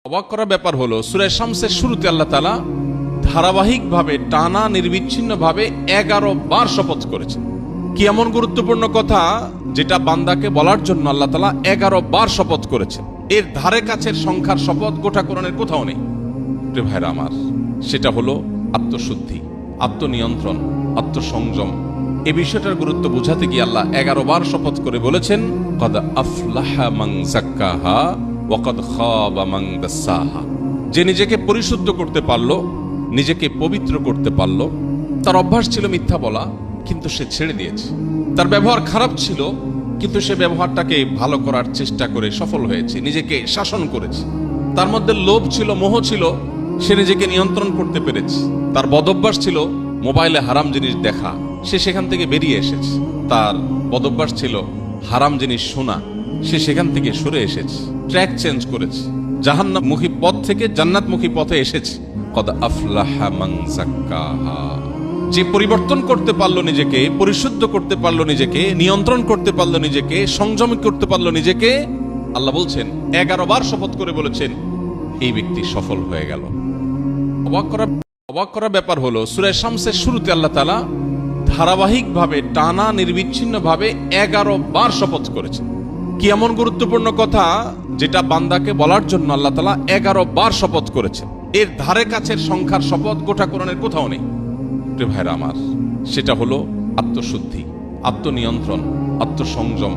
অবাক করা ব্যাপার হলো সূরা শামসের শুরুতে আল্লাহ তাআলা ধারাবাহিকভাবে টানা নির্বিচ্ছিন্নভাবে 11 বার শপথ করেছেন। কি এমন গুরুত্বপূর্ণ কথা যেটা বান্দাকে বলার জন্য আল্লাহ তাআলা 11 বার শপথ করেছেন। এর ধারে কাছের সংখ্যার শপথ গোটা কোরআনের কোথাও নেই। প্রিয় ভাইরা আমার, সেটা হলো আত্মশুদ্ধি, আত্মনিয়ন্ত্রণ, আত্মসংযম। এই বিষয়টার গুরুত্ব বোঝাতে গিয়ে আল্লাহ 11 বার শপথ করে বলেছেন, কদ আফলাহা মান যাক্কাহা ওয়া কদ খাবা মান দাসাহা। যে নিজেকে পরিশুদ্ধ করতে পারলো, নিজেকে পবিত্র করতে পারলো। তার অভ্যাস ছিল মিথ্যা বলা, কিন্তু সে ছেড়ে দিয়েছে। তার ব্যবহার খারাপ ছিল, কিন্তু সে ব্যবহারটাকে ভালো করার চেষ্টা করে সফল হয়েছে, নিজেকে শাসন করেছে। তার মধ্যে লোভ ছিল, মোহ ছিল, সে নিজেকে নিয়ন্ত্রণ করতে পেরেছে। তার বদভ্যাস ছিল মোবাইলে হারাম জিনিস দেখা, সে সেখান থেকে বেরিয়ে এসেছে। তার বদভ্যাস ছিল হারাম জিনিস শোনা, সে সেখান থেকে সরে এসেছে, ট্র্যাক চেঞ্জ করেছে, জাহান্নামমুখী পথ থেকে জান্নাতমুখী পথে এসেছে। কদ আফলাহা মান যাক্কাহা। যে পরিবর্তন করতে পারলো নিজেকে, পরিশুদ্ধ করতে পারলো নিজেকে, নিয়ন্ত্রণ করতে পারলো নিজেকে, সংযম করতে পারলো নিজেকে, আল্লাহ বলছেন 11 বার শপথ করে বলেছেন, এই ব্যক্তি সফল হয়ে গেল। অবাক করা ব্যাপার হলো সূরা শামসের শুরুতে আল্লাহ তাআলা ধারাবাহিকভাবে টানা নির্বিচ্ছিন্নভাবে 11 বার শপথ করেছেন। কি এমন গুরুত্বপূর্ণ কথা যেটা বান্দাকে বলার জন্য আল্লাহ তাআলা 11 বার শপথ করেছেন। এর ধারে কাছের সংখ্যার শপথ গোটা কোরআনের কোথাও নেই। প্রিয় ভাইরা আমার, সেটা হলো আত্মশুদ্ধি, আত্মনিয়ন্ত্রণ, আত্মসংযম।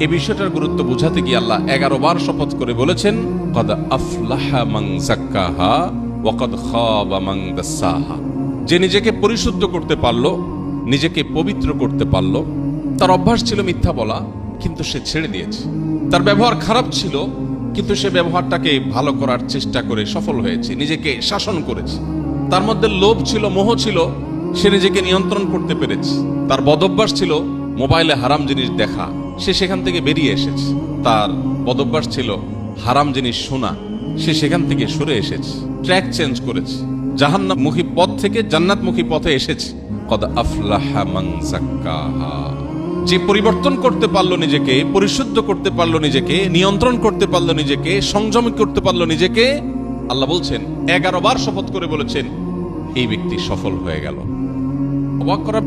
এই বিষয়টার গুরুত্ব বোঝাতে গিয়ে আল্লাহ 11 বার শপথ করে বলেছেন, কদ আফলাহা মান যাক্কাহা ওয়া কদ খাবা মান দাসাহা। যে নিজেকে পরিশুদ্ধ করতে পারলো, নিজেকে পবিত্র করতে পারলো। তার অভ্যাস ছিল মিথ্যা বলা, কিন্তু সে ছেড়ে দিয়েছে। তার ব্যবহার খারাপ ছিল, কিন্তু সে ব্যবহারটাকে ভালো করার চেষ্টা করে সফল হয়েছে, নিজেকে শাসন করেছে। তার মধ্যে লোভ ছিল, মোহ ছিল, সে নিজেকে নিয়ন্ত্রণ করতে পেরেছে। তার বদভ্যাস ছিল মোবাইলে হারাম জিনিস দেখা, সে সেখান থেকে বেরিয়ে এসেছে। তার বদভ্যাস ছিল হারাম জিনিস শোনা, সে সেখান থেকে সরে এসেছে, ট্র্যাক চেঞ্জ করেছে, জাহান্নামমুখী পথ থেকে জান্নাতমুখী পথে এসেছে। কদ আফলাহা মান যাক্কাহা। যে পরিবর্তন করতে পারলো নিজেকে, পরিশুদ্ধ করতে পারলো নিজেকে, নিয়ন্ত্রণ করতে পারলো নিজেকে, সংযম করতে পারলো নিজেকে, আল্লাহ বলছেন 11 বার শপথ করে বলেছেন, এই ব্যক্তি সফল হয়ে গেল। অবাক করা